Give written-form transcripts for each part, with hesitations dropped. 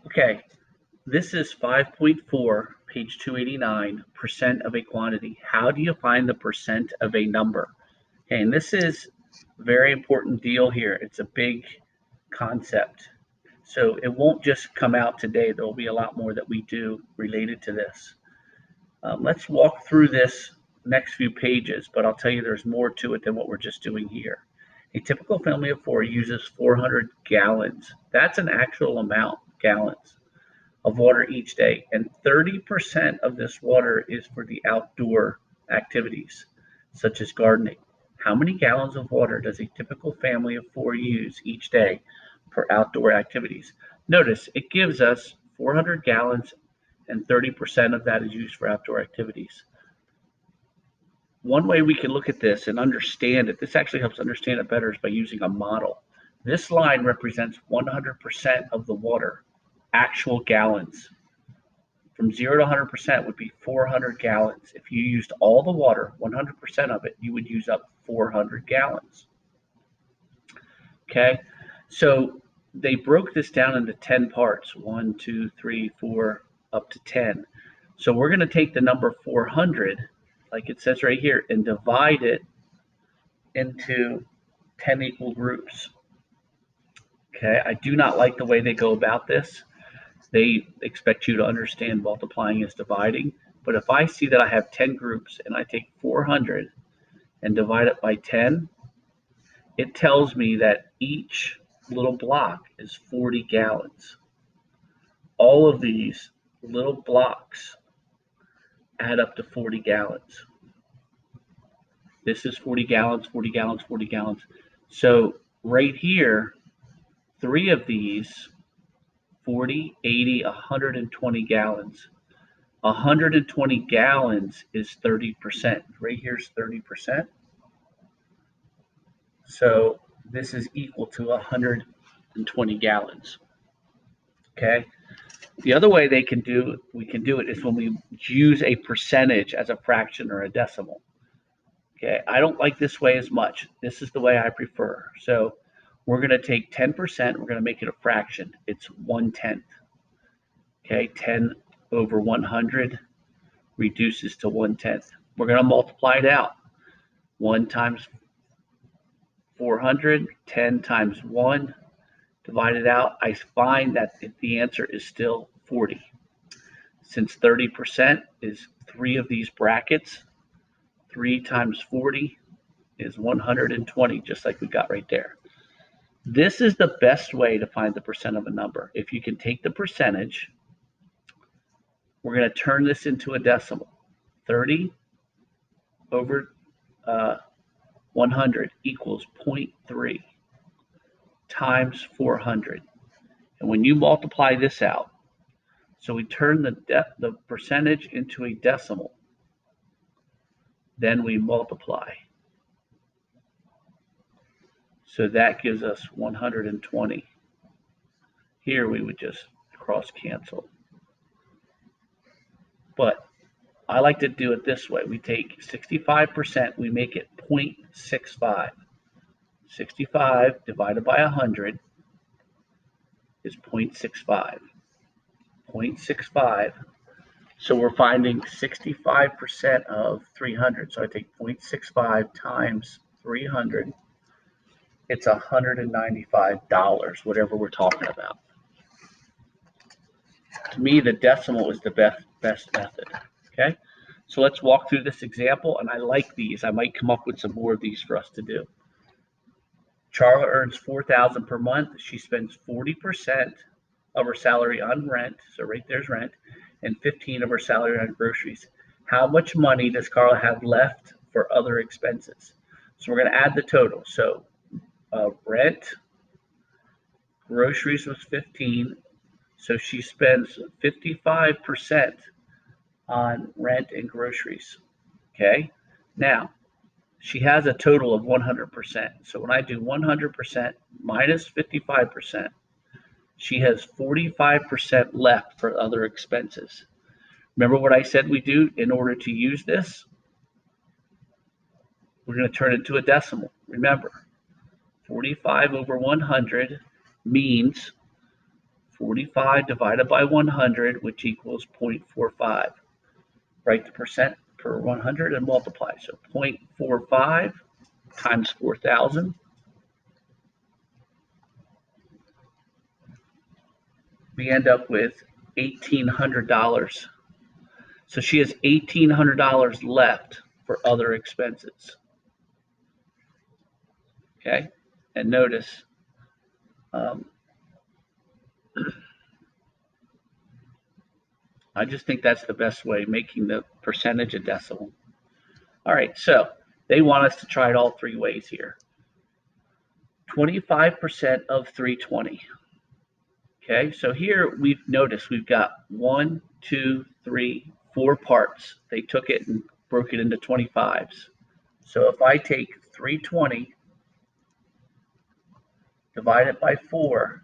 Okay, this is 5.4, page 289, percent of a quantity. How do you find the percent of a number? Okay, and this is a very important deal here. It's a big concept. So it won't just come out today. There will be a lot more that we do related to this. Let's walk through this next few pages, but I'll tell you there's more to it than what we're just doing here. A typical family of four uses 400 gallons. That's an actual amount, gallons, of water each day, and 30% of this water is for the outdoor activities, such as gardening. How many gallons of water does a typical family of four use each day for outdoor activities? Notice it gives us 400 gallons and 30% of that is used for outdoor activities. One way we can look at this and understand it, this actually helps understand it better, is by using a model. This line represents 100% of the water, actual gallons. From 0 to 100% would be 400 gallons. If you used all the water, 100% of it, you would use up 400 gallons. Okay, so they broke this down into 10 parts, 1, 2, 3, 4, up to 10. So we're going to take the number 400, like it says right here, and divide it into 10 equal groups. Okay, I do not like the way they go about this. They expect you to understand multiplying is dividing. But if I see that I have 10 groups and I take 400 and divide it by 10, it tells me that each little block is 40 gallons. All of these little blocks add up to 40 gallons. This is 40 gallons, 40 gallons, 40 gallons. So right here, 3 of these, 40, 80, 120 gallons. 120 gallons is 30%. Right here is 30%. So this is equal to 120 gallons. Okay. The other way we can do it is when we use a percentage as a fraction or a decimal. Okay, I don't like this way as much. This is the way I prefer. So we're going to take 10%, we're going to make it a fraction. It's 1/10. Okay, 10 over 100 reduces to 1/10. We're going to multiply it out. 1 times 400, 10 times 1, divide it out. I find that the answer is still 40. Since 30% is 3 of these brackets, 3 times 40 is 120, just like we got right there. This is the best way to find the percent of a number. If you can take the percentage, we're going to turn this into a decimal. 30 over 100 equals 0.3 times 400. And when you multiply this out, so we turn the percentage into a decimal, then we multiply. So that gives us 120. Here we would just cross cancel. But I like to do it this way. We take 65%, we make it 0.65. 65 divided by 100 is 0.65. 0.65. So we're finding 65% of 300. So I take 0.65 times 300. It's $195, whatever we're talking about. To me, the decimal is the best method. Okay, so let's walk through this example, and I like these. I might come up with some more of these for us to do. Charla earns $4,000 per month. She spends 40% of her salary on rent, so right there's rent, and 15% of her salary on groceries. How much money does Carla have left for other expenses? So we're going to add the total. So rent, groceries was 15, so she spends 55% on rent and groceries. Okay, now she has a total of 100%. So when I do 100% minus 55%, she has 45% left for other expenses. Remember what I said we do in order to use this? We're going to turn it into a decimal. Remember, 45 over 100 means 45 divided by 100, which equals 0.45. Write the percent per 100 and multiply. So 0.45 times 4,000. We end up with $1,800. So she has $1,800 left for other expenses. Okay, and notice I just think that's the best way, making the percentage a decimal. All right, so they want us to try it all three ways here. 25% of 320. Okay, so here we've noticed we've got 1, 2, 3, 4 parts. They took it and broke it into 25s. So if I take 320, divide it by 4,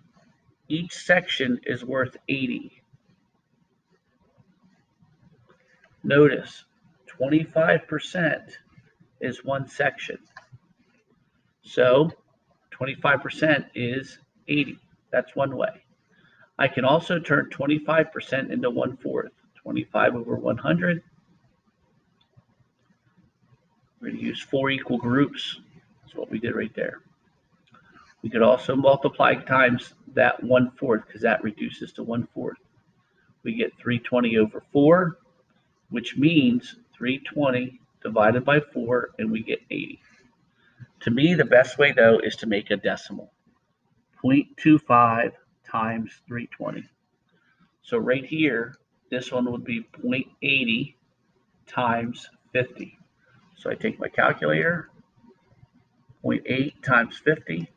each section is worth 80. Notice 25% is one section. So 25% is 80. That's one way. I can also turn 25% into 1/4. 25 over 100. We're going to use 4 equal groups. That's what we did right there. We could also multiply times that 1/4 because that reduces to 1/4. We get 320 over 4, which means 320 divided by 4, and we get 80. To me, the best way, though, is to make a decimal. 0.25 times 320. So right here, this one would be 0.80 times 50. So I take my calculator, 0.8 times 50,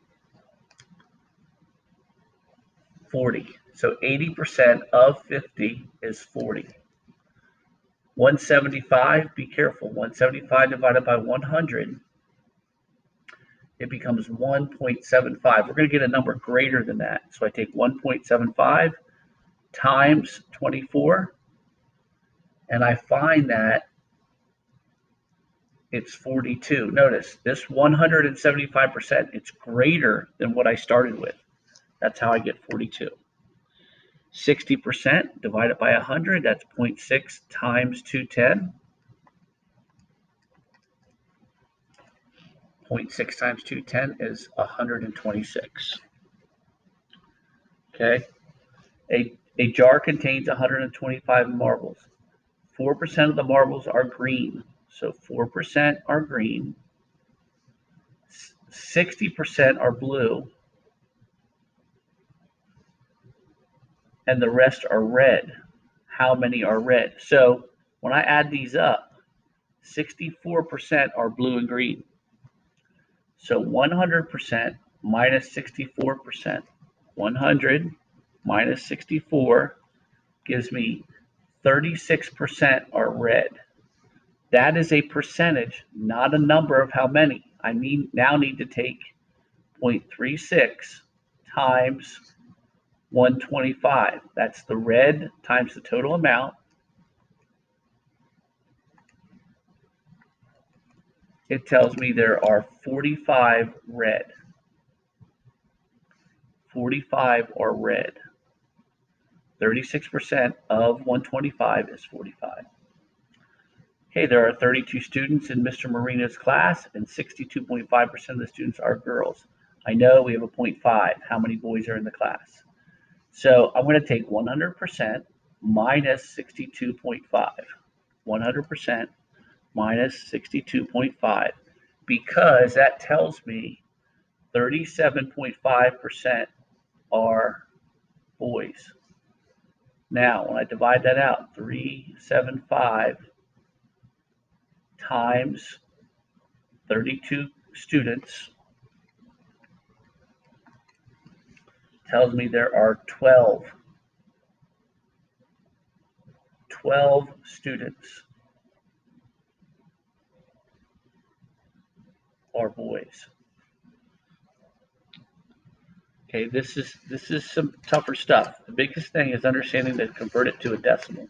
40. So 80% of 50 is 40. 175, be careful, 175 divided by 100, it becomes 1.75. We're going to get a number greater than that. So I take 1.75 times 24, and I find that it's 42. Notice this 175%, it's greater than what I started with. That's how I get 42. 60% divided by 100, that's 0.6 times 210. 0.6 times 210 is 126. Okay. A jar contains 125 marbles. 4% of the marbles are green. So 4% are green. 60% are blue. And the rest are red. How many are red? So when I add these up, 64% are blue and green. So 100% minus 64%. 100 minus 64 gives me 36% are red. That is a percentage, not a number of how many. I now need to take 0.36 times 125. That's the red times the total amount. It tells me there are 45 red. 45 are red. 36% of 125 is 45. Okay, there are 32 students in Mr. Marina's class, and 62.5% of the students are girls. I know we have a 0.5. How many boys are in the class? So I'm going to take 100% minus 62.5. 100% minus 62.5, because that tells me 37.5% are boys. Now, when I divide that out, 375 times 32 students tells me there are 12 students are boys. Okay, this is some tougher stuff. The biggest thing is understanding to convert it to a decimal.